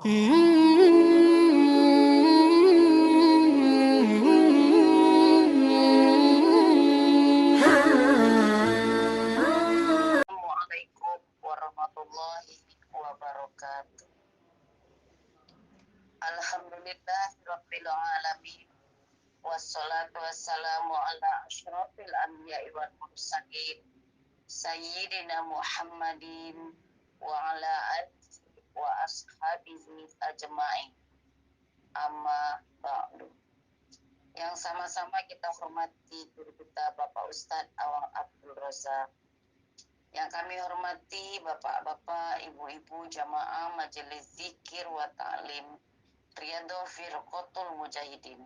Assalamualaikum warahmatullahi wabarakatuh. Alhamdulillahirabbil alamin. Wassalatu wassalamu ala asyrafil anbiya'i wal mursalin sayyidina Muhammadin wa ala alihi wa ashabihi ajma'in. Amma ba'du. Yang sama-sama kita hormati guru kita Bapak Ustadz Awang Abdul Razak. Yang kami hormati bapak-bapak, ibu-ibu jamaah majelis zikir wa ta'lim Riyadhah Firqatul Mujahidin,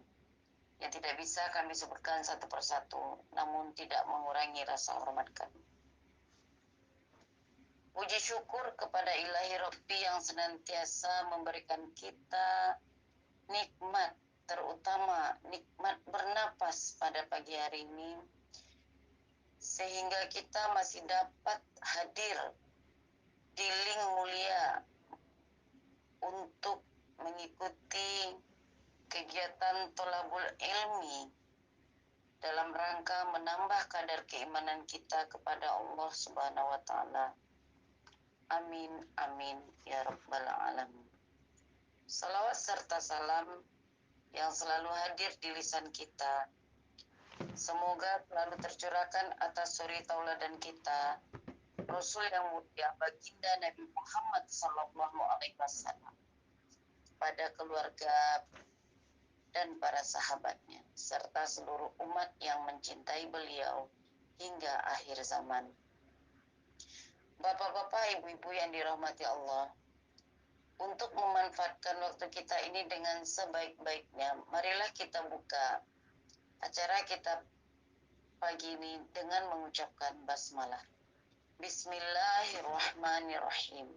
yang tidak bisa kami sebutkan satu persatu, namun tidak mengurangi rasa hormat kami. Puji syukur kepada Ilahi Rabbi yang senantiasa memberikan kita nikmat, terutama nikmat bernapas pada pagi hari ini, sehingga kita masih dapat hadir di link mulia untuk mengikuti kegiatan tolabul ilmi dalam rangka menambah kadar keimanan kita kepada Allah Subhanahu wa taala. Amin amin ya rabbal alamin. Salawat serta salam yang selalu hadir di lisan kita semoga selalu tercurahkan atas suri tauladan kita, Rasul yang mulia baginda Nabi Muhammad sallallahu alaihi wasallam, pada keluarga dan para sahabatnya, serta seluruh umat yang mencintai beliau hingga akhir zaman. Bapak-bapak, ibu-ibu yang dirahmati Allah, untuk memanfaatkan waktu kita ini dengan sebaik-baiknya, marilah kita buka acara kita pagi ini dengan mengucapkan basmalah. Bismillahirrahmanirrahim.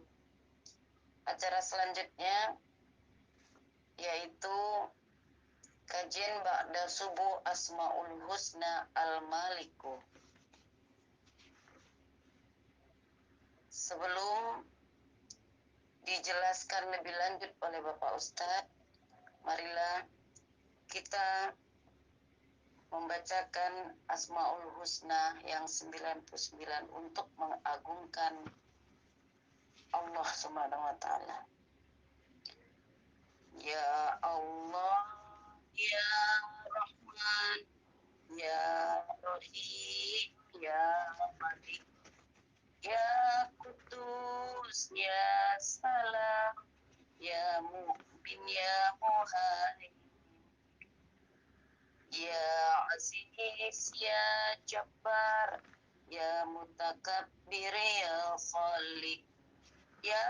Acara selanjutnya yaitu kajian ba'da subuh Asmaul Husna Al-Maliku. Sebelum dijelaskan lebih lanjut oleh Bapak Ustadz, marilah kita membacakan Asmaul Husna yang 99 untuk mengagungkan Allah Subhanahu wa taala. Ya Allah, ya Rahman, ya Rahim, ya Malik, ya Kudus, ya Salam, ya Mu'min, ya Muhaimin, ya Aziz, ya Jabbar, ya Mutakabbir, ya Khalik, ya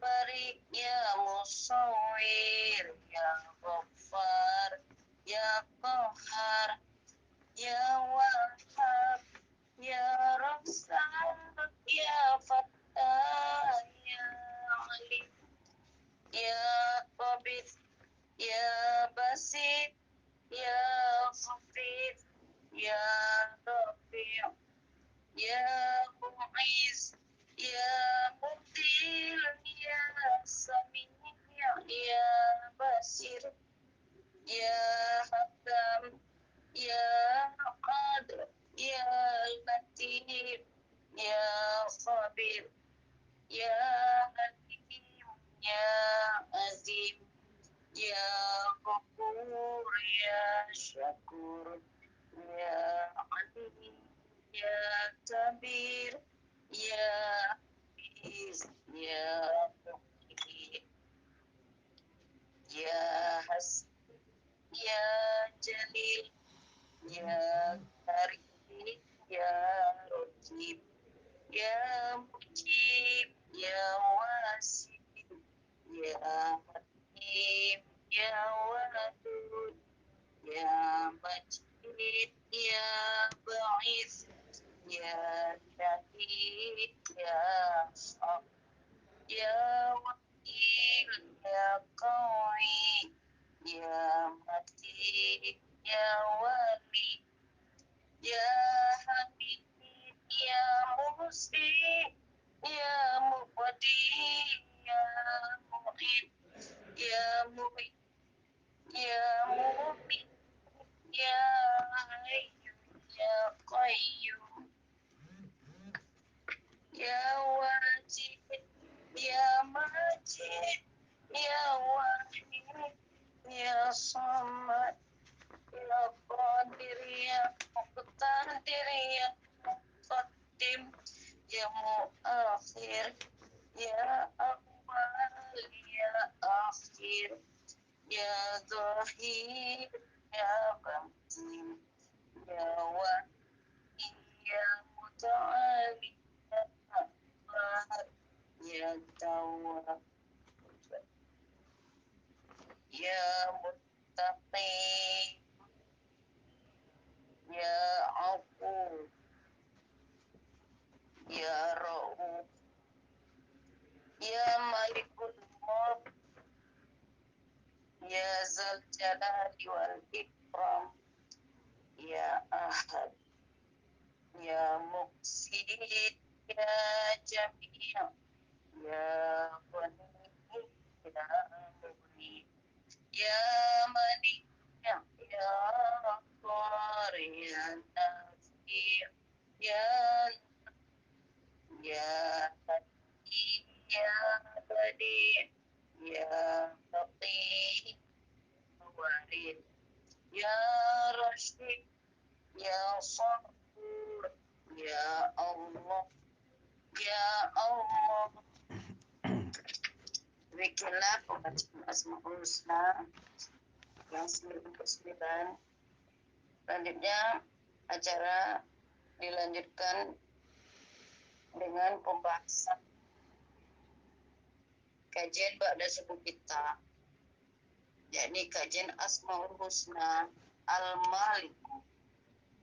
Barik, ya Musawwir, ya Ghaffar, ya Qahhar, ya Wahhab, ya Razzaq, ya Fattah, ya Alim, ya Qabid, ya Basit, ya Khafid, ya Rafi', ya Mu'iz, ya Mutil, ya Sami', ya Basir, ya Hakam, ya Qadir, ya Latif, ya Khabir, ya Hakim, ya Azim, ya Ghafur, ya Syakur, ya Alim, ya Kabir, ya Hafiz, ya Muqit, ya Hasib, ya Jalil, ya Karim, ya Rajib, ya Mujib, ya Wasi, ya Hakim, ya Wadud, ya Majid, ya Ba'is, ya Syahid, ya Haq, ya Wakil, ya Qawi, ya Mati, ya Wali, ya Hamid, ya Musi, ya Muqaddi, ya Mu'id, Ya Mu'min, Ya Mu'min, Ya Hayyu, Ya Qayyum, Ya Wajid, Ya Majid, Ya Wahid, Ya Samad, Ya Qadir, Ya Muqtadir, Ya Muqaddim, Ya Muakhir, Ya Awal, Ya Akhir, Ya Zahir, Ya Batin, Ya Wali, Ya Muta'ali, Ya Qahhar, Ya Tawwab, Ya Muttaqi, Ya Afu, Ya Ra'uf, Ya Malikul Mulk, Ya Zal Jalali wal Ikram, Ya Ahad, Ya Muqsid, Ya Jami', Ya Ghani, Ya Mughni, Ya Mani, Ya Qari, Ya Nafi, Ya Ya Hadi, Ya Badi, Ya Faqih, Warid, Ya Rashid, Ya Sabur, Ya Allah, Ya Allah. Demikianlah pembacaan Asmaul Husna yang 99. Selanjutnya acara dilanjutkan dengan pembahasan kajian ba'da subuh kita, yakni kajian Asmaul Husna Al-Malik,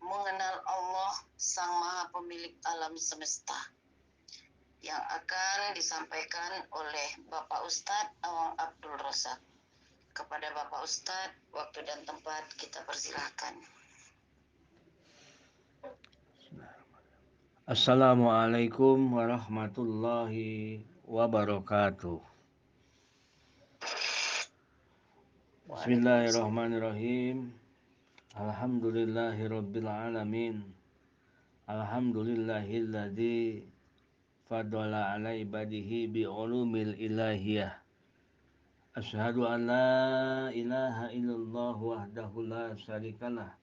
mengenal Allah Sang Maha Pemilik alam semesta, yang akan disampaikan oleh Bapak Ustadz Awang Abdul Razak. Kepada Bapak Ustadz, waktu dan tempat kita persilahkan. Assalamualaikum warahmatullahi wabarakatuh. Bismillahirrahmanirrahim. Alhamdulillahirabbil alamin. Alhamdulillahilladzi fadala ala ibadihi bi ulumil ilahiyah. Asyhadu an la ilaha illallah wahdahu la syarikalah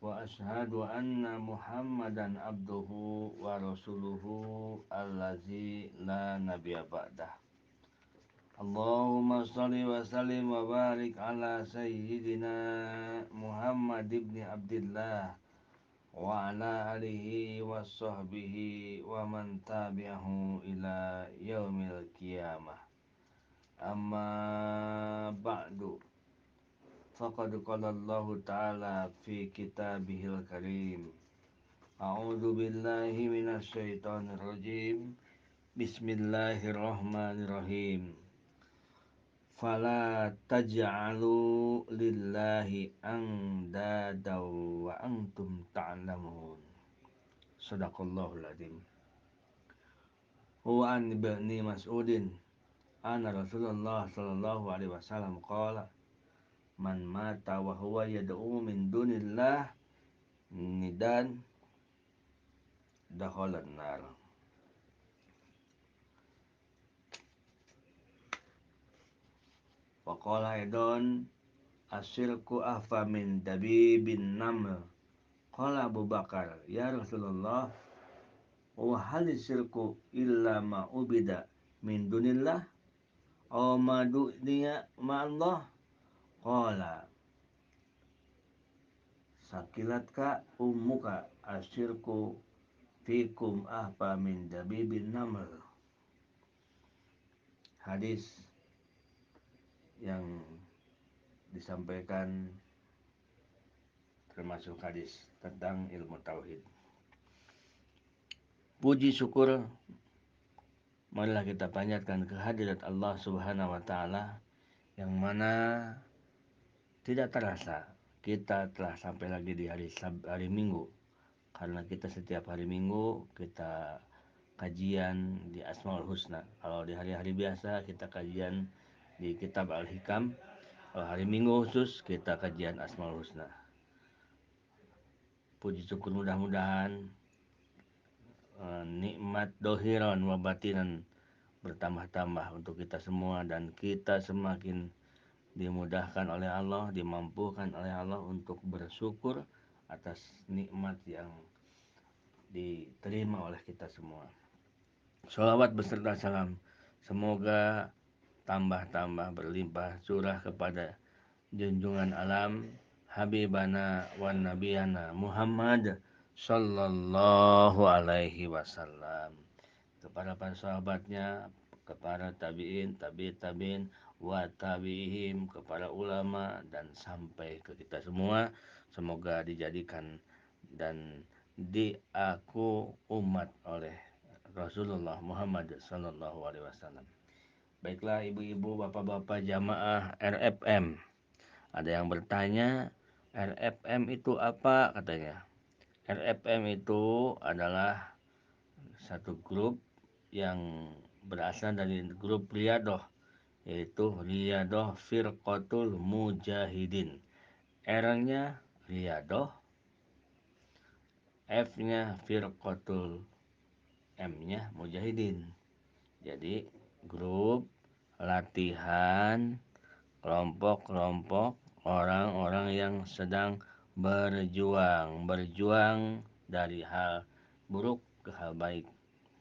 wa asyhadu anna Muhammadan abduhu wa rasuluhu allazi la nabiyya ba'dah. Allahumma salli wa sallim wa barik ala sayyidina Muhammad ibn Abdullah wa ala alihi wa sahbihi wa man tabi'ahu ila yaumil qiyamah. Amma ba'du. Faqad qala Allah Ta'ala fi kitabihil karim. A'udzu billahi minasy syaithanir rajim. Bismillahirrahmanirrahim. Fala taj'alu lillahi andada wa antum ta'lamun. Sadaqallahul adzim. Huwa an ibni Mas'udin anna Rasulullah sallallahu alaihi wasallam qala man mata wa huwa yad'u min dunillah nidan dakhalan nar. Wa qala aidan asyirku ahfa min dabibin naml. Qala Abu Bakar, ya Rasulullah, wa hal syirku illa ma ubida min dunillah aw ma du'niya ma Allah. Qala sakilatka ummuka asyirku fikum ahfa min dabibin naml. Hadis yang disampaikan termasuk hadis tentang ilmu tauhid. Puji syukur marilah kita panjatkan kehadirat Allah Subhanahu wa taala yang mana tidak terasa kita telah sampai lagi di hari Minggu, karena kita setiap hari Minggu kita kajian di Asmaul Husna. Kalau di hari-hari biasa kita kajian di kitab Al-Hikam. Kalau hari Minggu khusus kita kajian Asmaul Husna. Puji syukur mudah-mudahan nikmat dohiran wa batinan bertambah-tambah untuk kita semua, dan kita semakin dimudahkan oleh Allah, dimampukan oleh Allah untuk bersyukur atas nikmat yang diterima oleh kita semua. Sholawat beserta salam semoga tambah-tambah berlimpah curah kepada junjungan alam Habibana wa Nabiyana Muhammad Sallallahu Alaihi Wasallam, kepada para sahabatnya, kepada tabiin, tabiin, wa tabiihim, kepada ulama, dan sampai ke kita semua. Semoga dijadikan dan diaku umat oleh Rasulullah Muhammad Sallallahu Alaihi Wasallam. Baiklah ibu-ibu, bapak-bapak jamaah RFM. Ada yang bertanya, RFM itu apa katanya? RFM itu adalah satu grup yang berasal dari grup Riyadoh, yaitu Riyadoh Firqatul Mujahidin. R-nya Riyadoh, F-nya Firqatul, M-nya Mujahidin. Jadi grup latihan kelompok-kelompok orang-orang yang sedang berjuang dari hal buruk ke hal baik.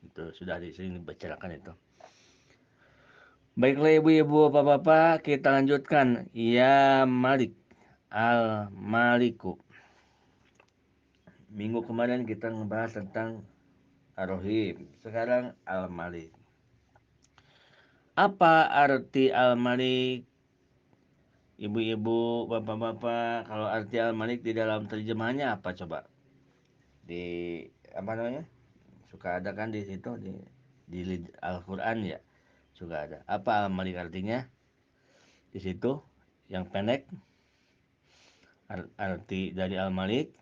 Itu sudah disini dibicarakan itu. Baiklah ibu-ibu, bapak-bapak, kita lanjutkan. Ya Malik, Al-Maliku. Minggu kemarin kita ngebahas tentang Ar-Rahim. Sekarang Al-Malik. Apa arti Al-Malik? Ibu-ibu, bapak-bapak, kalau arti Al-Malik di dalam terjemahannya apa coba? Di apa namanya? Suka ada kan di situ di Al-Qur'an ya. Suka ada. Apa Al-Malik artinya? Di situ yang pendek arti dari Al-Malik.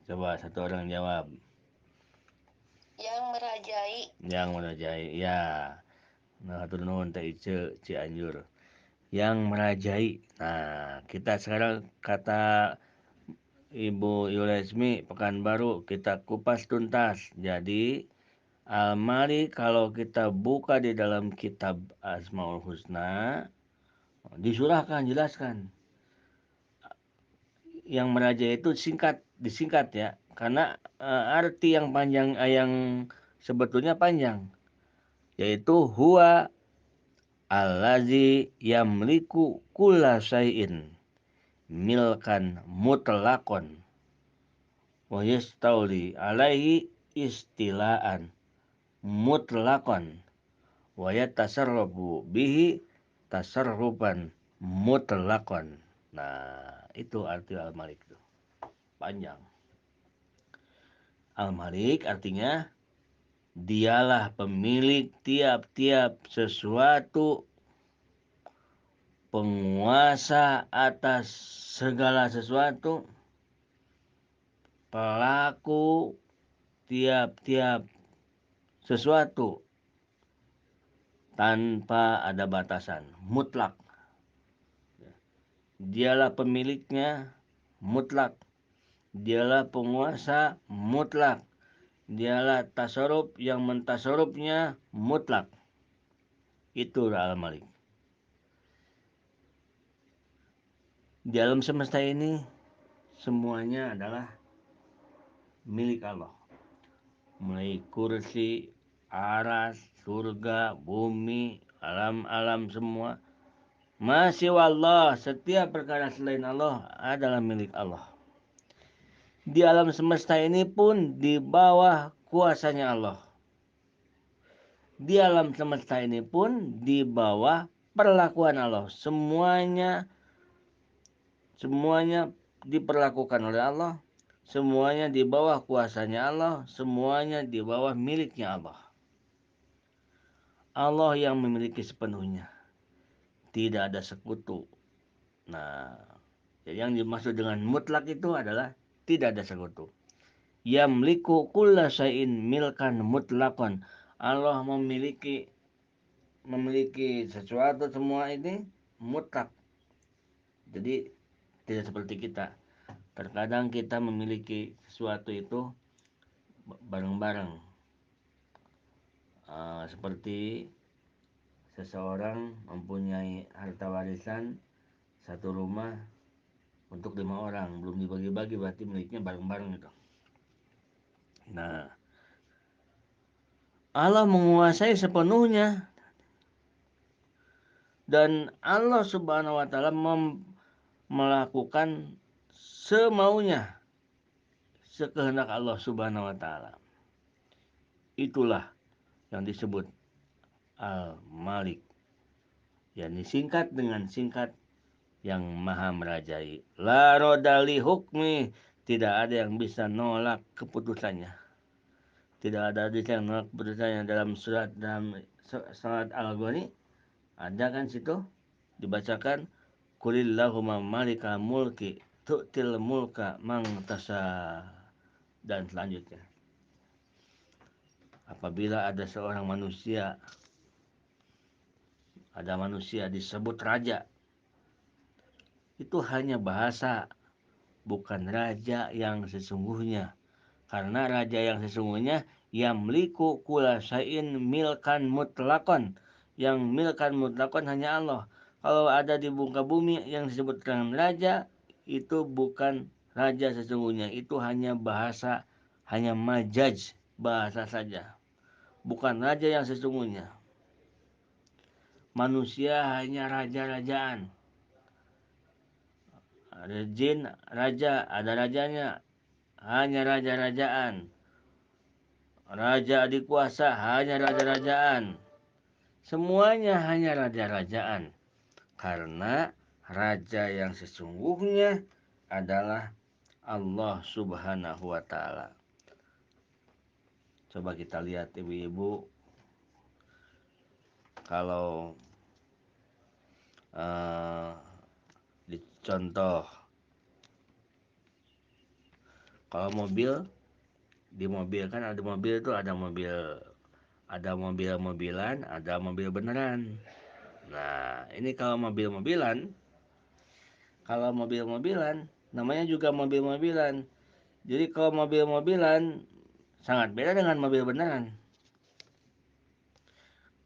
Coba satu orang jawab. Yang merajai. Yang merajai. Ya. Nah, hatur nuhun teh Cianjur. Yang merajai. Nah, kita sekarang kata Ibu Yulesmi Pekanbaru kita kupas tuntas. Jadi Al-Malik kalau kita buka di dalam kitab Asmaul Husna disurahkan, jelaskan. Yang merajai itu disingkat ya, karena arti yang panjang yang sebetulnya panjang, yaitu huwa allazi yamliku kulla syai'in milkan mutlaqan wa yastauli alaihi istilaan mutlaqan wa yatasarrafu bihi tasarrufan mutlaqan. Nah, itu arti Al-Malik itu. Panjang. Al-Malik artinya dialah pemilik tiap-tiap sesuatu, penguasa atas segala sesuatu, pelaku tiap-tiap sesuatu tanpa ada batasan, mutlak. Dialah pemiliknya, mutlak. Dialah penguasa, mutlak. Dialah tasarruf yang mentasarrufnya, mutlak. Itulah Al-Malik. Di alam semesta ini semuanya adalah milik Allah. Mulai kursi, aras, surga, bumi, alam-alam semua. Masih wallah, setiap perkara selain Allah adalah milik Allah. Di alam semesta ini pun di bawah kuasanya Allah. Di alam semesta ini pun di bawah perlakuan Allah. Semuanya diperlakukan oleh Allah. Semuanya di bawah kuasanya Allah. Semuanya di bawah miliknya Allah. Allah yang memiliki sepenuhnya. Tidak ada sekutu. Nah, jadi yang dimaksud dengan mutlak itu adalah tidak ada sekutu. Yamliku kulla syai'in milkan mutlakon. Allah memiliki memiliki sesuatu semua ini mutlak. Jadi tidak seperti kita. Terkadang kita memiliki sesuatu itu bareng-bareng. Seperti seseorang mempunyai harta warisan satu rumah untuk 5 orang, belum dibagi-bagi, berarti miliknya bareng-bareng itu. Nah, Allah menguasai sepenuhnya, dan Allah Subhanahu wa taala melakukan semaunya, sekehendak Allah Subhanahu wa taala. Itulah yang disebut Al-Malik, yakni singkat dengan singkat yang maha merajai. La rodali hukmi, tidak ada yang bisa nolak keputusannya. Tidak ada hadis yang nolak keputusannya. Dalam surat Al-Ghani ada kan situ dibacakan, Qulillahumma malikal mulki tu'til mulka man tasha, dan selanjutnya. Apabila ada seorang manusia, disebut raja, itu hanya bahasa, bukan raja yang sesungguhnya. Karena raja yang sesungguhnya yamliku kula syai'in milkan mutlakon. Yang milkan mutlakon hanya Allah. Kalau ada di muka bumi yang disebut dengan raja, itu bukan raja sesungguhnya. Itu hanya bahasa, hanya majaz, bahasa saja. Bukan raja yang sesungguhnya. Manusia hanya raja-rajaan. Ada jin, raja, ada rajanya. Hanya raja-rajaan. Raja adikuasa, hanya raja-rajaan. Semuanya hanya raja-rajaan. Karena raja yang sesungguhnya adalah Allah Subhanahu wa taala. Coba kita lihat ibu-ibu, kalau dicontoh, kalau di mobil kan ada mobil itu, ada mobil-mobilan, ada mobil beneran. Nah, ini kalau mobil-mobilan namanya juga mobil-mobilan. Jadi kalau mobil-mobilan sangat beda dengan mobil beneran.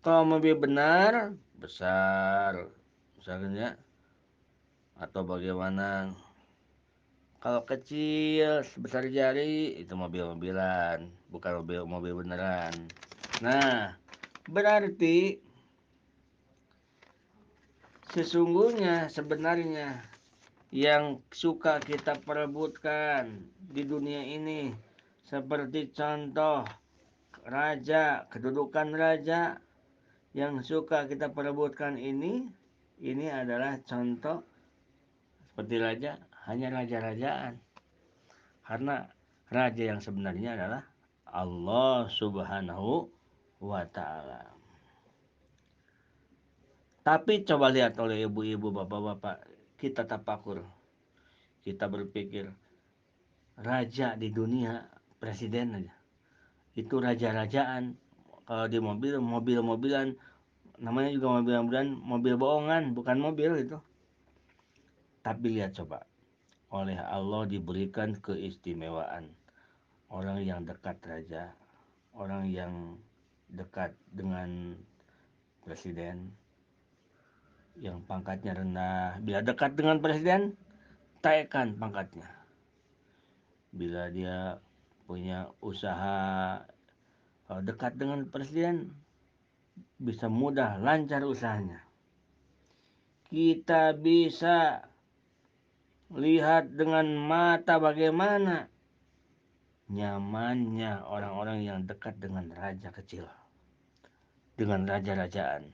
Kalau mobil benar besar, misalnya, atau bagaimana. Kalau kecil sebesar jari itu mobil-mobilan, bukan mobil beneran. Nah, berarti sebenarnya yang suka kita perebutkan di dunia ini, seperti contoh raja, kedudukan raja yang suka kita perebutkan ini adalah contoh seperti raja, hanya raja-rajaan. Karena raja yang sebenarnya adalah Allah Subhanahu wa taala. Tapi coba lihat oleh ibu-ibu, bapak-bapak, kita tafakur. Kita berpikir, raja di dunia, presiden aja. Itu raja-rajaan. Kalau di mobil-mobilan, namanya juga mobil-mobilan, mobil bohongan, bukan mobil itu. Tapi lihat coba, oleh Allah diberikan keistimewaan. Orang yang dekat raja, orang yang dekat dengan presiden, yang pangkatnya rendah, bila dekat dengan presiden, taikkan pangkatnya. Bila dia punya usaha, kalau dekat dengan presiden, bisa mudah, lancar usahanya. Kita bisa lihat dengan mata bagaimana nyamannya orang-orang yang dekat dengan raja kecil, dengan raja-rajaan.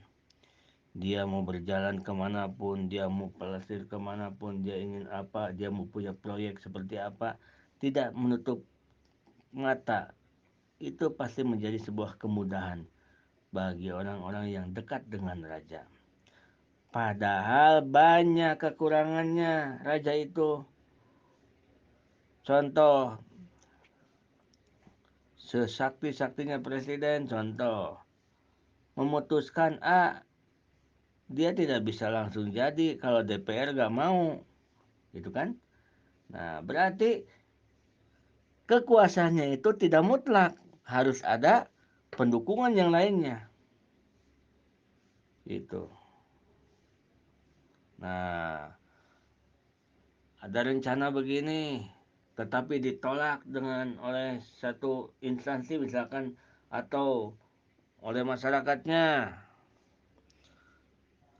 Dia mau berjalan kemanapun, dia mau pelesir kemanapun, dia ingin apa, dia mau punya proyek seperti apa, tidak menutup mata. Itu pasti menjadi sebuah kemudahan bagi orang-orang yang dekat dengan raja. Padahal banyak kekurangannya raja itu. Contoh, sesakti-saktinya presiden, contoh, memutuskan A, dia tidak bisa langsung jadi kalau DPR gak mau, gitu kan? Nah, berarti kekuasaannya itu tidak mutlak, harus ada pendukungan yang lainnya, gitu. Nah, ada rencana begini, tetapi ditolak dengan oleh satu instansi misalkan atau oleh masyarakatnya,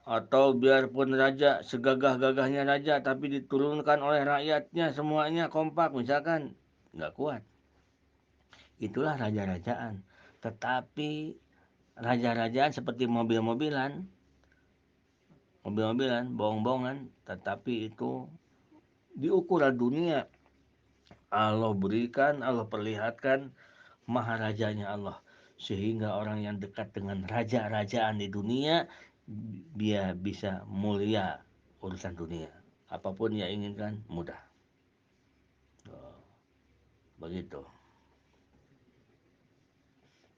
atau biarpun raja segagah-gagahnya raja tapi diturunkan oleh rakyatnya semuanya kompak misalkan, nggak kuat. Itulah raja-rajaan. Tetapi raja-rajaan seperti mobil-mobilan, bohong-bohongan, tetapi itu di ukuran dunia Allah berikan, Allah perlihatkan maharajanya Allah, sehingga orang yang dekat dengan raja-rajaan di dunia dia bisa mulia urusan dunia, apapun yang inginkan mudah. Oh, begitu.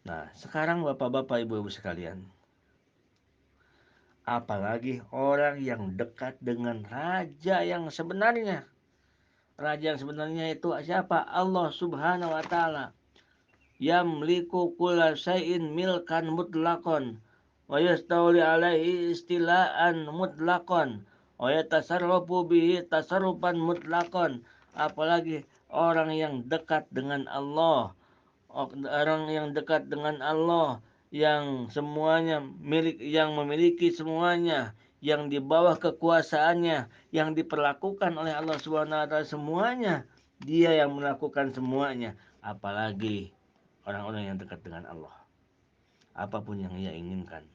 Nah, sekarang bapak-bapak ibu-ibu sekalian, apalagi orang yang dekat dengan raja yang sebenarnya. Raja yang sebenarnya itu siapa? Allah Subhanahu wa taala. Yamliku kulla syai'in milkan mutlaqan wa yastawli alaihi istilaan mutlaqan wa yatasarrafu bihi tasarrufan mutlaqan. Apalagi orang yang dekat dengan Allah, orang yang dekat dengan Allah, yang semuanya milik, yang memiliki semuanya, yang di bawah kekuasaannya, yang diperlakukan oleh Allah Subhanahu wa taala semuanya, dia yang melakukan semuanya, apalagi orang-orang yang dekat dengan Allah. Apapun yang ia inginkan,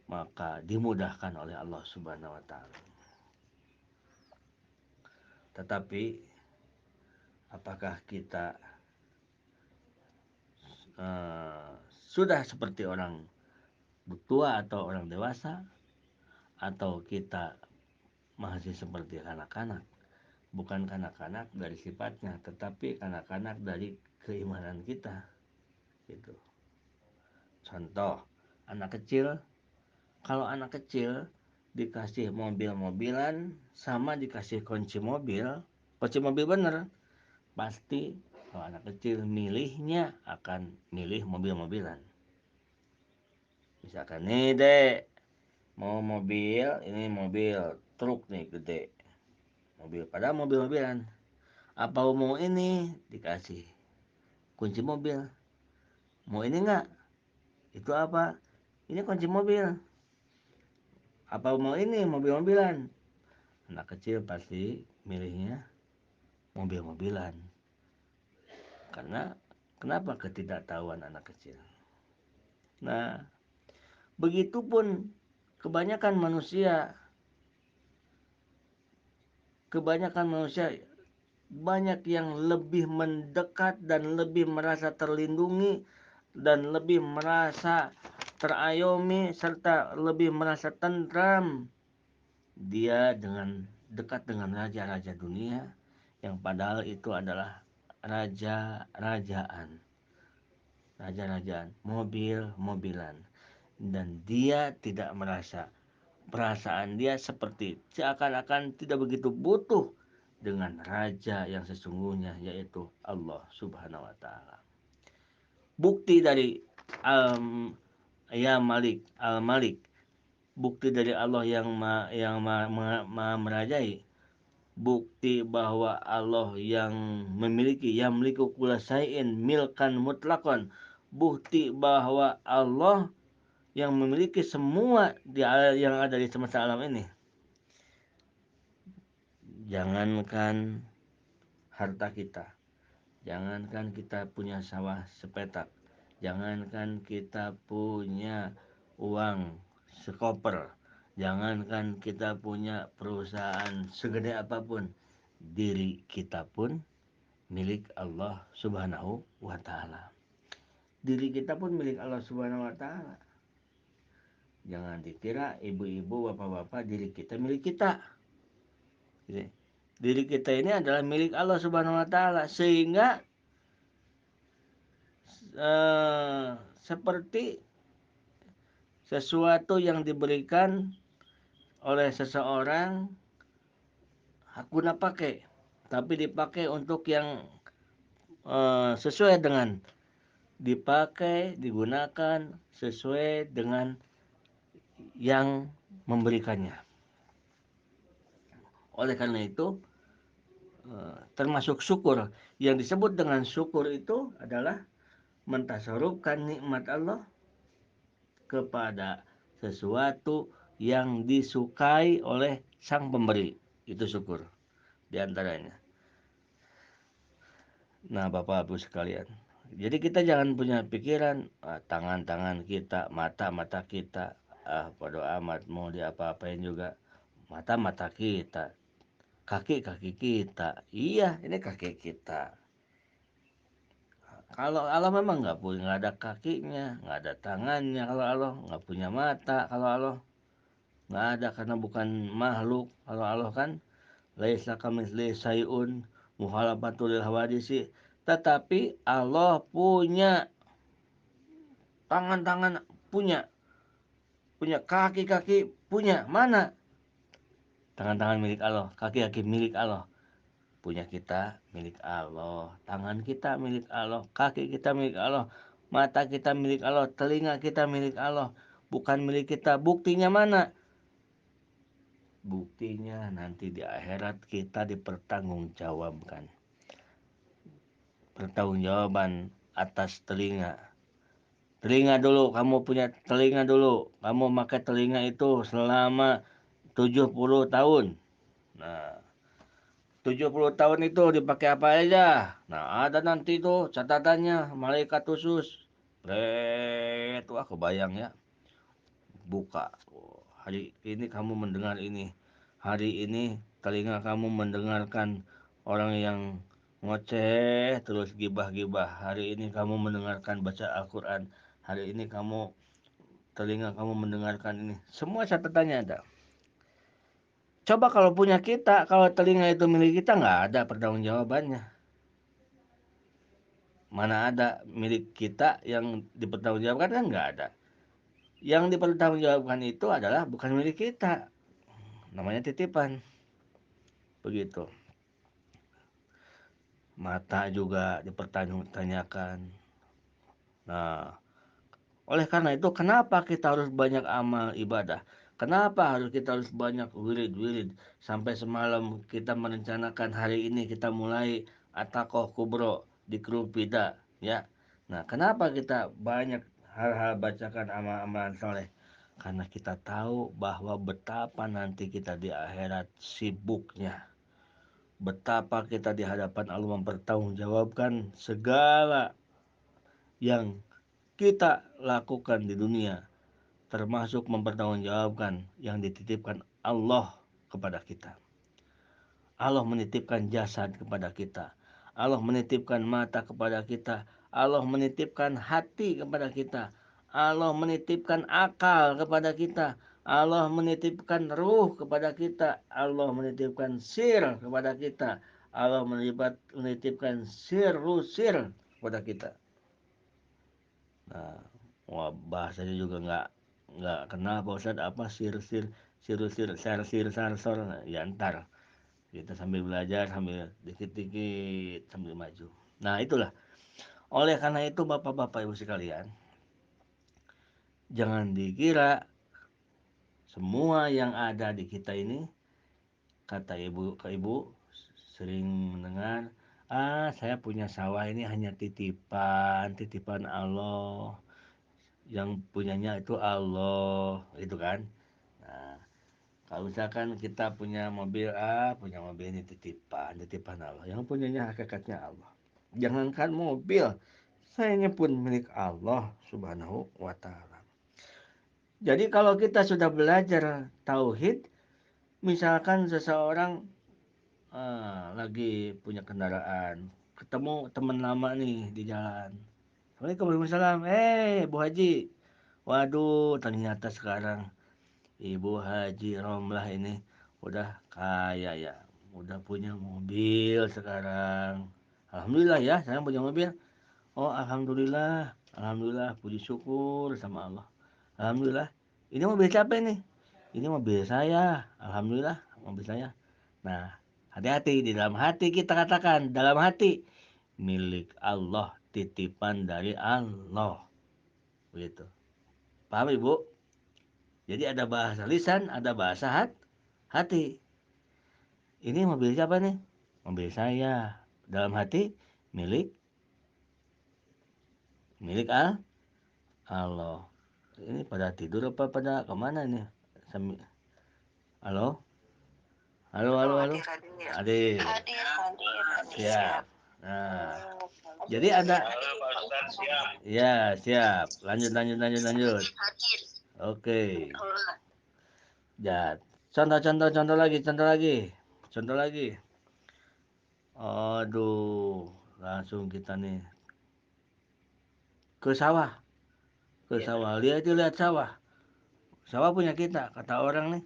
maka dimudahkan oleh Allah Subhanahu wa taala. Tetapi apakah kita sudah seperti orang tua atau orang dewasa, atau kita masih seperti kanak-kanak? Bukan kanak-kanak dari sifatnya, tetapi kanak-kanak dari keimanan kita. Gitu. Contoh, anak kecil, kalau anak kecil dikasih mobil-mobilan sama dikasih kunci mobil bener, pasti kalau anak kecil milihnya akan milih mobil-mobilan. Misalkan nih dek, mau mobil, ini mobil truk nih gede, mobil pada mobil-mobilan. Apa mau ini, dikasih kunci mobil. Mau ini enggak? Itu apa? Ini kunci mobil. Apa mau ini mobil-mobilan? Anak kecil pasti milihnya mobil-mobilan. Karena kenapa? Ketidaktahuan anak kecil. Nah, begitupun kebanyakan manusia, kebanyakan manusia banyak yang lebih mendekat dan lebih merasa terlindungi dan lebih merasa terayomi serta lebih merasa tentram dia dengan dekat dengan raja-raja dunia yang padahal itu adalah raja-rajaan, mobil-mobilan, dan dia tidak merasa, perasaan dia seperti seakan-akan tidak begitu butuh dengan raja yang sesungguhnya, yaitu Allah Subhanahu wa taala. Bukti dari ya Malik, Al Malik, bukti dari Allah yang merajai, bukti bahwa Allah yang memiliki, yang memiliki kulla syai'in milkan mutlakon, bukti bahwa Allah yang memiliki semua yang ada di semesta alam ini. Jangankan harta kita, jangankan kita punya sawah sepetak, jangankan kita punya uang sekoper, jangankan kita punya perusahaan segede apapun, diri kita pun milik Allah Subhanahu wa taala. Diri kita pun milik Allah Subhanahu wa taala. Jangan dikira ibu-ibu, bapak-bapak diri kita milik kita. Diri kita ini adalah milik Allah Subhanahu wa taala, sehingga eh, seperti sesuatu yang diberikan oleh seseorang hak guna pakai, tapi dipakai untuk yang sesuai dengan dipakai, digunakan sesuai dengan yang memberikannya. Oleh karena itu, termasuk syukur. Yang disebut dengan syukur itu adalah mentasarufkan nikmat Allah kepada sesuatu yang disukai oleh sang pemberi. Itu syukur diantaranya. Nah, Bapak Ibu sekalian. Jadi kita jangan punya pikiran tangan-tangan kita, mata-mata kita, bodo amat mau diapa-apain juga. Mata-mata kita, kaki-kaki kita. Iya, ini kaki kita. Kalau Allah memang nggak punya, nggak ada kakinya, nggak ada tangannya. Kalau Allah nggak punya mata, kalau Allah nggak ada karena bukan makhluk. Kalau Allah kan laisa kamitslihi syai'un mukhalafatul lil hawadisi. Tetapi Allah punya tangan-tangan, punya punya kaki-kaki, punya mana? Tangan-tangan milik Allah, kaki-kaki milik Allah. Punya kita milik Allah, tangan kita milik Allah, kaki kita milik Allah, mata kita milik Allah, telinga kita milik Allah, bukan milik kita. Buktinya mana? Buktinya nanti di akhirat kita dipertanggungjawabkan. Pertanggungjawaban atas telinga. Telinga dulu, kamu punya telinga dulu. Kamu pakai telinga itu selama 70 tahun. Nah, 70 tahun itu dipakai apa aja? Nah, ada nanti tuh catatannya, malaikat khusus. Wah kebayang ya. Buka. Oh, hari ini kamu mendengar ini. Hari ini telinga kamu mendengarkan orang yang ngoceh terus gibah-gibah. Hari ini kamu mendengarkan baca Al-Quran. Hari ini telinga kamu mendengarkan ini. Semua catatannya ada. Coba kalau punya kita, kalau telinga itu milik kita nggak ada pertanggungjawabannya. Mana ada milik kita yang dipertanggungjawabkan kan nggak ada. Yang dipertanggungjawabkan itu adalah bukan milik kita, namanya titipan. Begitu. Mata juga dipertanyakan. Nah, oleh karena itu kenapa kita harus banyak amal ibadah? Kenapa kita harus banyak wirid-wirid sampai semalam kita merencanakan hari ini kita mulai atakoh kubro di Krupida ya. Nah, kenapa kita banyak hal-hal bacakan amal-amalan soleh? Karena kita tahu bahwa betapa nanti kita di akhirat sibuknya. Betapa kita di hadapan Allah mempertanggungjawabkan segala yang kita lakukan di dunia, termasuk mempertanggungjawabkan yang dititipkan Allah kepada kita. Allah menitipkan jasad kepada kita. Allah menitipkan mata kepada kita. Allah menitipkan hati kepada kita. Allah menitipkan akal kepada kita. Allah menitipkan ruh kepada kita. Allah menitipkan sir kepada kita. Allah menitipkan sir kepada kita. Nah, wah bahasanya juga nggak kenal Pak Ustadz apa sarsor. Nah, ya ntar kita sambil belajar sambil dikit-dikit sambil maju. Nah itulah. Oleh karena itu bapak-bapak ibu sekalian, jangan dikira semua yang ada di kita ini, kata ibu sering mendengar, saya punya sawah ini hanya titipan Allah, yang punyanya itu Allah, itu kan. Nah, kalau misalkan kita punya mobil punya mobil ini titipan Allah, yang punyanya hakikatnya Allah. Jangankan mobil, sayanya pun milik Allah Subhanahu wa Ta'ala. Jadi, kalau kita sudah belajar tauhid, misalkan seseorang lagi punya kendaraan, ketemu teman lama nih di jalan. Assalamualaikum warahmatullahi wabarakatuh. Bu Haji. Waduh, ternyata sekarang Ibu Haji Romlah ini udah kaya ya, udah punya mobil sekarang. Alhamdulillah ya, saya punya mobil. Oh, alhamdulillah, alhamdulillah, puji syukur sama Allah. Alhamdulillah. Ini mobil siapa ini? Ini mobil saya. Alhamdulillah, mobil saya. Nah, hati-hati di dalam hati kita katakan, dalam hati milik Allah, titipan dari Allah. Begitu. Paham Ibu? Jadi ada bahasa lisan, ada bahasa hati. Ini mobil siapa nih? Mobil saya. Dalam hati milik milik Allah. Ini pada tidur apa pada kemana nih? Halo? Halo, halo, Oh, halo. hadir, hadir. Hadir. Hadir, hadir, hadir. Siap. Siap. Nah, Oh, jadi ada. halo Pak Ustadz, siap. Ya, siap. Lanjut, lanjut, lanjut, lanjut. Hadir. Oke. Oh, Ya. Contoh, contoh, contoh lagi, contoh lagi. Contoh lagi. Aduh, langsung kita nih ke sawah. Ke sawah. Lihat, lihat sawah. Sawah punya kita, kata orang nih.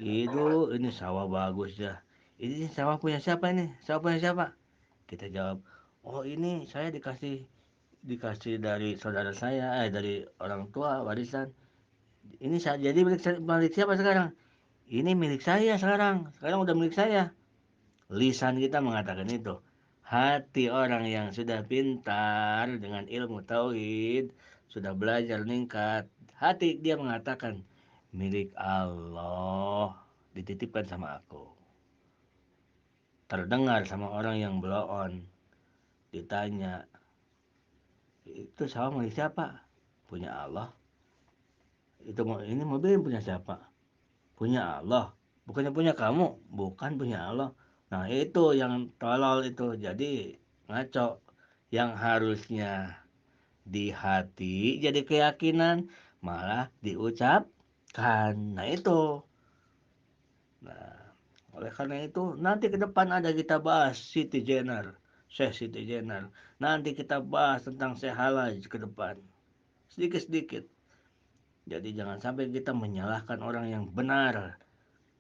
Ini sawah bagus ya. Ini sawah punya siapa ini? Sawah punya siapa? Kita jawab, oh ini saya dikasih dikasih dari saudara saya, dari orang tua warisan. Ini saya jadi milik siapa sekarang? Ini milik saya sekarang. Sekarang udah milik saya. Lisan kita mengatakan itu. Hati orang yang sudah pintar dengan ilmu tauhid, sudah belajar meningkat, hati dia mengatakan milik Allah, dititipkan sama aku. Terdengar sama orang yang blow ditanya, itu sawah milik siapa? Punya Allah. Ini mobil punya siapa? Punya Allah. Bukannya punya kamu? Bukan punya Allah. Nah itu yang tolol itu. Jadi ngaco. Yang harusnya di hati jadi keyakinan, malah diucapkan. Nah itu. Nah, oleh karena itu nanti ke depan ada kita bahas Siti Jenar. Syekh Siti Jenar. Nanti kita bahas tentang Syekh Halaj ke depan. Sedikit-sedikit. Jadi jangan sampai kita menyalahkan orang yang benar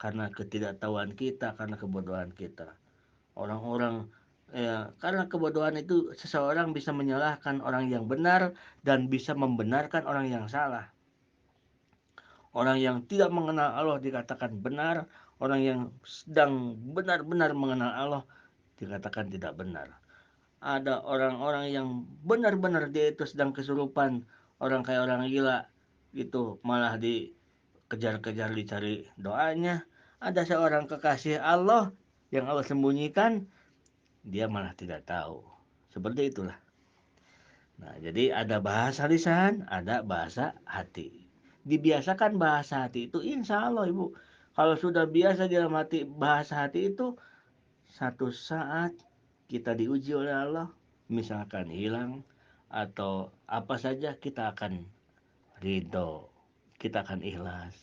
karena ketidaktahuan kita, karena kebodohan kita. Orang-orang karena kebodohan itu seseorang bisa menyalahkan orang yang benar dan bisa membenarkan orang yang salah. Orang yang tidak mengenal Allah dikatakan benar, orang yang sedang benar-benar mengenal Allah dikatakan tidak benar. Ada orang-orang yang benar-benar dia itu sedang kesurupan, orang kayak orang gila gitu, malah dikejar-kejar dicari doanya. Ada seorang kekasih Allah yang Allah sembunyikan, dia malah tidak tahu. Seperti itulah. Nah, jadi ada bahasa lisan, ada bahasa hati. Dibiasakan bahasa hati itu, insya Allah Ibu. Kalau sudah biasa dalam hati bahasa hati itu, satu saat kita diuji oleh Allah, misalkan hilang atau apa saja, kita akan ridho, kita akan ikhlas,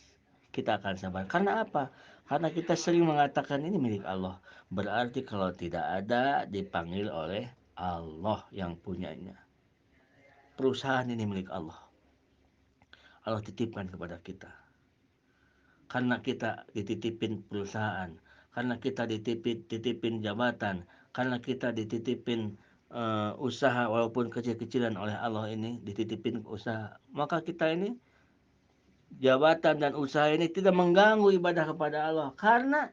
kita akan sabar. Karena apa? Karena kita sering mengatakan ini milik Allah. Berarti kalau tidak ada, dipanggil oleh Allah yang punyanya. Perusahaan ini milik Allah. Allah titipkan kepada kita. Karena kita dititipin perusahaan, karena kita dititipin jabatan, karena kita dititipin usaha walaupun kecil-kecilan oleh Allah ini, dititipin usaha. Maka kita ini jabatan dan usaha ini tidak mengganggu ibadah kepada Allah karena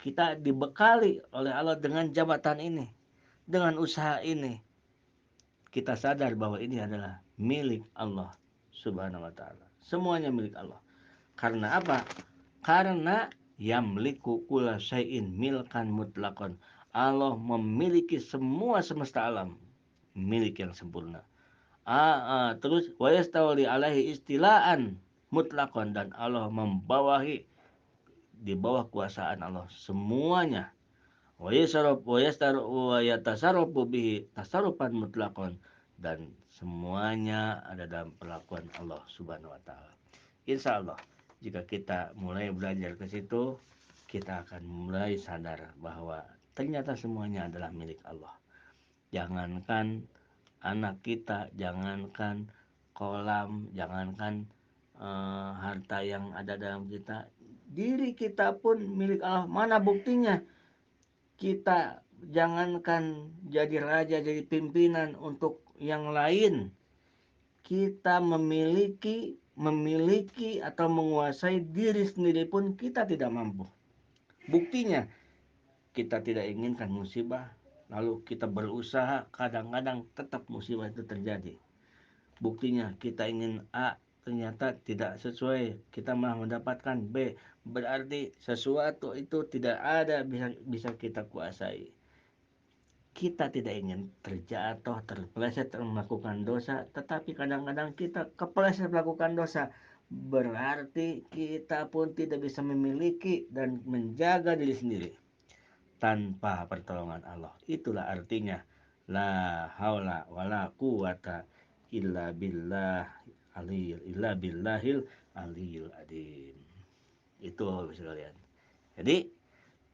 kita dibekali oleh Allah dengan jabatan ini, dengan usaha ini. Kita sadar bahwa ini adalah milik Allah Subhanahu wa taala. Semuanya milik Allah. Karena apa? Karena yamliku kula syai'in milkan mutlakon. Allah memiliki semua semesta alam, milik yang sempurna. Terus wa yastawli alaihi istilaan mutlakon, dan Allah membawahi di bawah kuasaan Allah semuanya. Wa yatasarrafu bihi tasarrufan mutlakon, dan semuanya ada dalam perlakuan Allah Subhanahu wa taala. Insya Allah jika kita mulai belajar ke situ, kita akan mulai sadar bahwa ternyata semuanya adalah milik Allah. Jangankan anak kita, jangankan kolam, jangankan harta yang ada dalam kita, diri kita pun milik Allah. Mana buktinya? Kita jangankan jadi raja, jadi pimpinan untuk yang lain, kita memiliki atau menguasai diri sendiri pun kita tidak mampu. Buktinya, kita tidak inginkan musibah, lalu kita berusaha, kadang-kadang tetap musibah itu terjadi. Buktinya, kita ingin A, ternyata tidak sesuai, kita malah mendapatkan B. Berarti sesuatu itu tidak ada bisa kita kuasai. Kita tidak ingin terjatuh, terpeleset, melakukan dosa, tetapi kadang-kadang kita kepeleset melakukan dosa. Berarti kita pun tidak bisa memiliki dan menjaga diri sendiri tanpa pertolongan Allah. Itulah artinya la haula wala quwata illa billahil aliyil adim. Itu sekalian. Jadi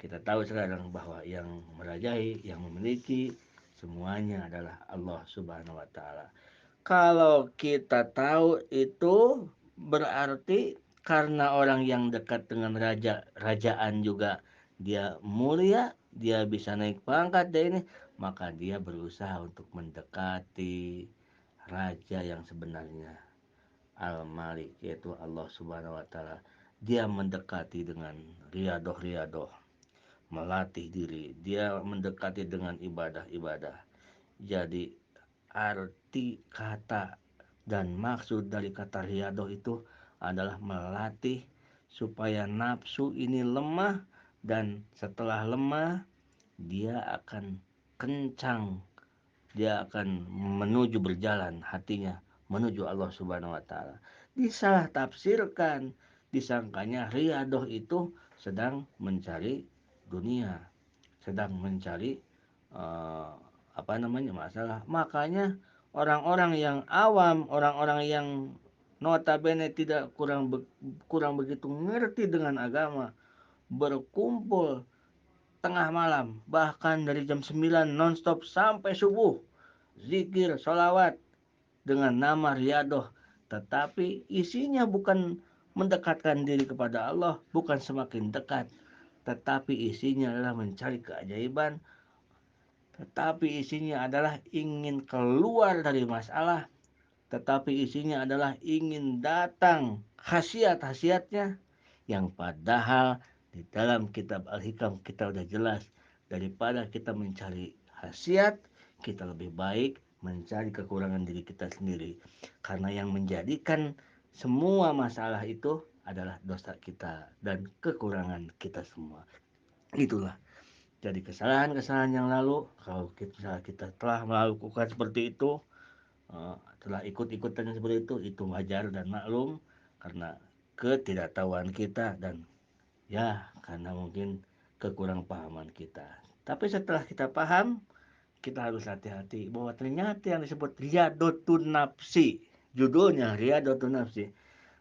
kita tahu sekarang bahwa yang merajai, yang memiliki semuanya adalah Allah Subhanahu wa taala. Kalau kita tahu itu berarti karena orang yang dekat dengan rajaan juga dia mulia, dia bisa naik pangkat deh ini, maka dia berusaha untuk mendekati raja yang sebenarnya, Al-Malik, yaitu Allah Subhanahu wa taala. Dia mendekati dengan riadoh-riadoh, melatih diri, dia mendekati dengan ibadah-ibadah. Jadi arti kata dan maksud dari kata riadoh itu adalah melatih supaya nafsu ini lemah, dan setelah lemah dia akan kencang, dia akan menuju berjalan hatinya menuju Allah Subhanahu wa taala. Disalah tafsirkan, disangkanya riadoh itu sedang mencari dunia, sedang mencari uh, apa namanya masalah. Makanya orang-orang yang awam, orang-orang yang notabene tidak kurang begitu ngerti dengan agama, berkumpul tengah malam, bahkan dari jam 9 nonstop sampai subuh, zikir, sholawat dengan nama riadoh, tetapi isinya bukan mendekatkan diri kepada Allah, bukan semakin dekat, tetapi isinya adalah mencari keajaiban, tetapi isinya adalah ingin keluar dari masalah, tetapi isinya adalah ingin datang khasiat-khasiatnya, yang padahal di dalam kitab Al-Hikam kita udah jelas, daripada kita mencari khasiat, kita lebih baik mencari kekurangan diri kita sendiri. Karena yang menjadikan semua masalah itu adalah dosa kita dan kekurangan kita semua. Itulah. Jadi kesalahan-kesalahan yang lalu, kalau kita telah melakukan seperti itu, telah ikut-ikutan seperti itu wajar dan maklum karena ketidaktahuan kita dan ya karena mungkin kekurang pahaman kita. Tapi setelah kita paham, kita harus hati-hati bahwa ternyata yang disebut riyadotun nafsi, judulnya riyadotun nafsi.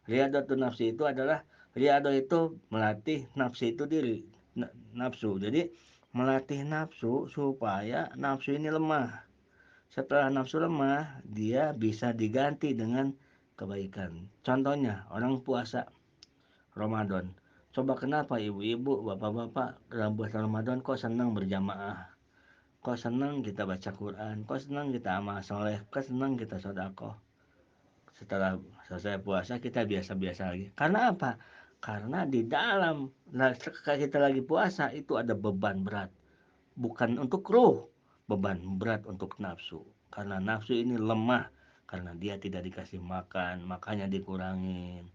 Riyadotun nafsi itu adalah riyadot itu melatih nafsi itu diri, nafsu. Jadi melatih nafsu supaya nafsu ini lemah. Setelah nafsu lemah, dia bisa diganti dengan kebaikan. Contohnya, orang puasa Ramadan. Coba kenapa ibu-ibu, bapak-bapak dalam puasa Ramadan kok senang berjamaah? Kok senang kita baca Quran? Kok senang kita amal soleh? Kok senang kita sodako? Setelah selesai puasa kita biasa-biasa lagi. Karena apa? Karena di dalam kita lagi puasa itu ada beban berat. Bukan untuk ruh, beban berat untuk nafsu. Karena nafsu ini lemah, karena dia tidak dikasih makan, makanya dikurangin.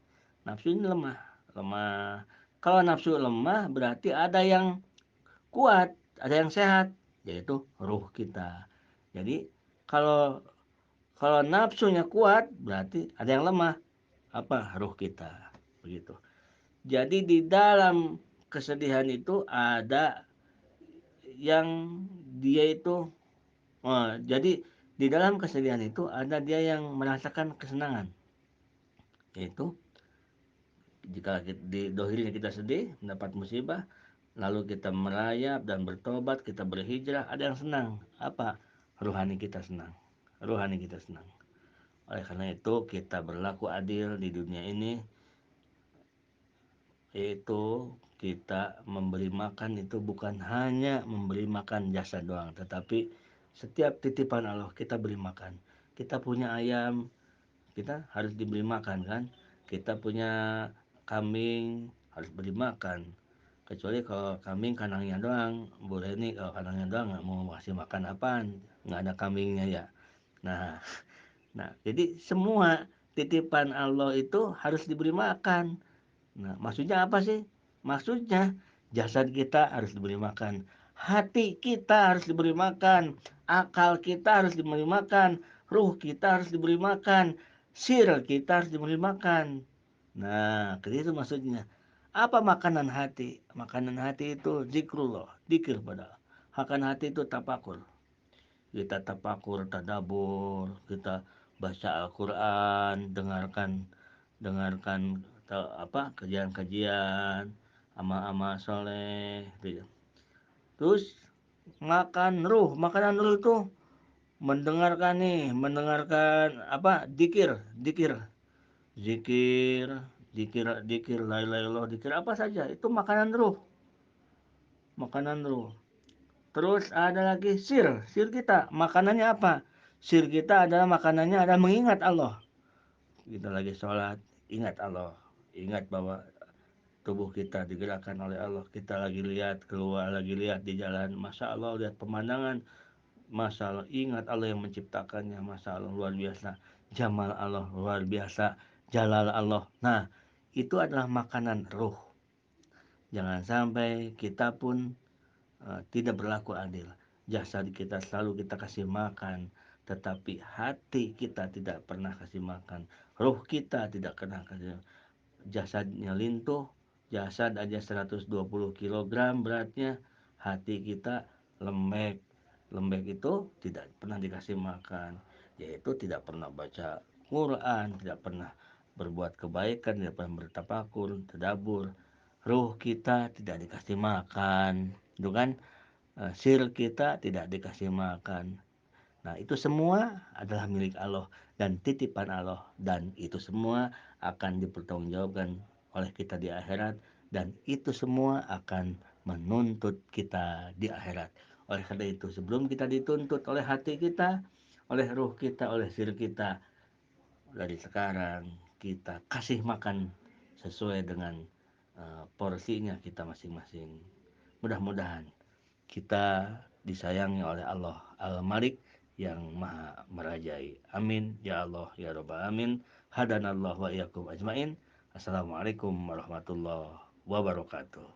Nafsu ini lemah, lemah. Kalau nafsu lemah berarti ada yang kuat, ada yang sehat, yaitu ruh kita. Jadi kalau kalau nafsunya kuat berarti ada yang lemah, apa ruh kita, begitu. Jadi di dalam kesedihan itu ada yang dia itu jadi di dalam kesedihan itu ada dia yang merasakan kesenangan, yaitu jika di dohirnya kita sedih mendapat musibah, lalu kita merayap dan bertobat, kita berhijrah, ada yang senang, apa rohani kita senang, rohani kita senang. Oleh karena itu kita berlaku adil di dunia ini, yaitu kita memberi makan itu bukan hanya memberi makan jasad doang, tetapi setiap titipan Allah kita beri makan. Kita punya ayam, kita harus diberi makan kan. Kita punya kambing, harus beri makan. Kecuali kalau kambing kandangnya doang, boleh nih kalau kandangnya doang nggak mau kasih makan apaan, nggak ada kambingnya ya. Nah, nah jadi semua titipan Allah itu harus diberi makan. Nah, maksudnya apa sih? Maksudnya jasad kita harus diberi makan, hati kita harus diberi makan, akal kita harus diberi makan, ruh kita harus diberi makan, sir kita harus diberi makan. Nah, itu maksudnya. Apa makanan hati? Makanan hati itu zikrullah, zikir pada. Makan hati itu tapakur. Kita tapakur, tadabur, kita baca Al-Quran, dengarkan kajian-kajian, amal-amal soleh, gitu. Terus makanan ruh itu mendengarkan dikir, dikir, zikir, dikir, dikir, la ilaha illallah, dikir apa saja itu makanan ruh, makanan ruh. Terus ada lagi sir kita, makanannya apa? Sir kita adalah makanannya adalah mengingat Allah. Kita lagi sholat, ingat Allah, ingat bahwa tubuh kita digerakkan oleh Allah. Kita lagi lihat keluar, lagi lihat di jalan, masya Allah lihat pemandangan, masya Allah ingat Allah yang menciptakannya, masya Allah luar biasa, jamal Allah luar biasa, jalal Allah. Nah, itu adalah makanan ruh. Jangan sampai kita pun tidak berlaku adil. Jasad kita selalu kita kasih makan, tetapi hati kita tidak pernah kasih makan. Ruh kita tidak pernah kasih. Jasadnya lintuh, jasad aja 120 kilogram beratnya, hati kita lembek. Lembek itu tidak pernah dikasih makan, yaitu tidak pernah baca Quran, tidak pernah berbuat kebaikan, tidak pernah bertapakur, tadabur. Ruh kita tidak dikasih makan, itu kan? Sir kita tidak dikasih makan. Nah, itu semua adalah milik Allah dan titipan Allah, dan itu semua akan dipertanggungjawabkan oleh kita di akhirat, dan itu semua akan menuntut kita di akhirat. Oleh karena itu, sebelum kita dituntut oleh hati kita, oleh ruh kita, oleh sir kita, dari sekarang kita kasih makan sesuai dengan porsinya kita masing-masing. Mudah-mudahan kita disayangi oleh Allah Al-Malik yang maha merajai. Amin ya Allah ya Rabbal Amin. Hadanallah wa iyyakum ajmain. Assalamualaikum warahmatullahi wabarakatuh.